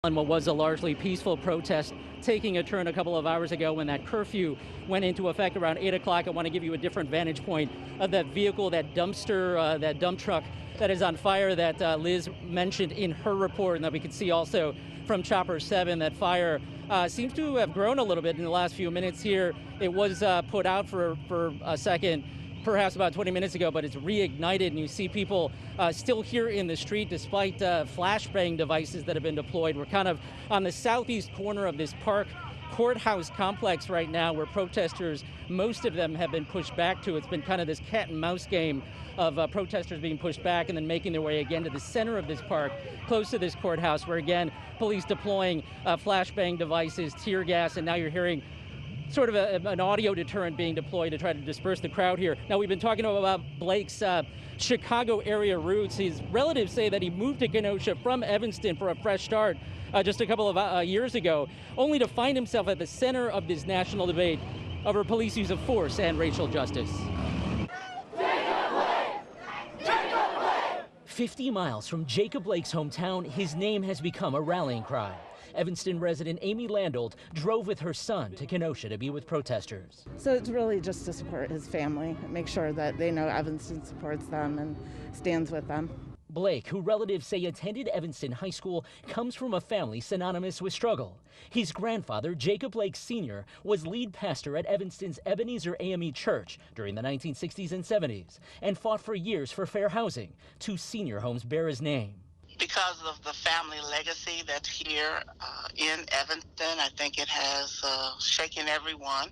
On what was a largely peaceful protest, taking a turn a couple of hours ago when that curfew went into effect around 8 o'clock. I want to give you a different vantage point of that vehicle, that dumpster, that dump truck that is on fire that Liz mentioned in her report, and that we could see also from Chopper 7. That fire seems to have grown a little bit in the last few minutes here. It was put out for a second, perhaps about 20 minutes ago, but it's reignited, and you see people still here in the street despite flashbang devices that have been deployed. We're kind of on the southeast corner of this park courthouse complex right now, where protesters, most of them have been pushed back to. It's been kind of this cat and mouse game of protesters being pushed back and then making their way again to the center of this park, close to this courthouse, where again, police deploying flashbang devices, tear gas, and now you're hearing sort of an audio deterrent being deployed to try to disperse the crowd here. Now, we've been talking about Blake's Chicago area roots. His relatives say that he moved to Kenosha from Evanston for a fresh start just a couple of years ago, only to find himself at the center of this national debate over police use of force and racial justice. 50 miles from Jacob Blake's hometown, his name has become a rallying cry. Evanston resident Amy Landolt drove with her son to Kenosha to be with protesters. So it's really just to support his family, make sure that they know Evanston supports them and stands with them. Blake, who relatives say attended Evanston High School, comes from a family synonymous with struggle. His grandfather, Jacob Blake Sr., was lead pastor at Evanston's Ebenezer AME Church during the 1960s and 70s and fought for years for fair housing. 2 senior homes bear his name. Because of the family legacy that's here in Evanston, I think it has shaken everyone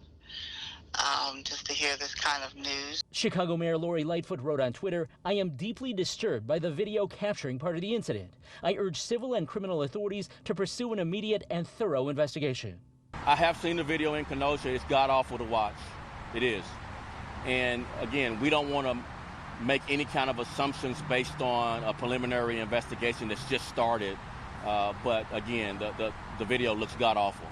just to hear this kind of news. Chicago Mayor Lori Lightfoot wrote on Twitter, "I am deeply disturbed by the video capturing part of the incident. I urge civil and criminal authorities to pursue an immediate and thorough investigation." I have seen the video in Kenosha. It's god-awful to watch. It is. And again, we don't want to make any kind of assumptions based on a preliminary investigation that's just started. But again, the video looks god-awful.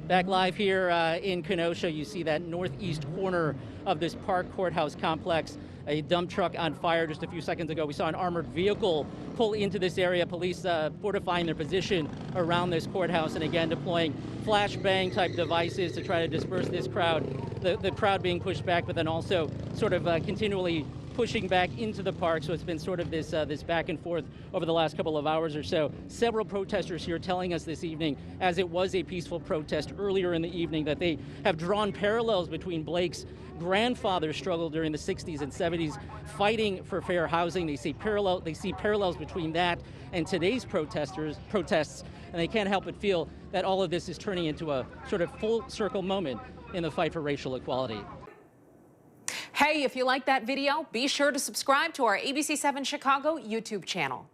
Back live here in Kenosha, you see that northeast corner of this park courthouse complex. A dump truck on fire just a few seconds ago. We saw an armored vehicle pull into this area. Police fortifying their position around this courthouse, and again deploying flashbang type devices to try to disperse this crowd. The crowd being pushed back, but then also sort of continually pushing back into the park. So it's been sort of this back and forth over the last couple of hours or so. Several protesters here telling us this evening, as it was a peaceful protest earlier in the evening, that they have drawn parallels between Blake's grandfather's struggle during the 60s and 70s, fighting for fair housing. They see parallels between that and today's protests, and they can't help but feel that all of this is turning into a sort of full circle moment in the fight for racial equality. Hey, if you like that video, be sure to subscribe to our ABC7 Chicago YouTube channel.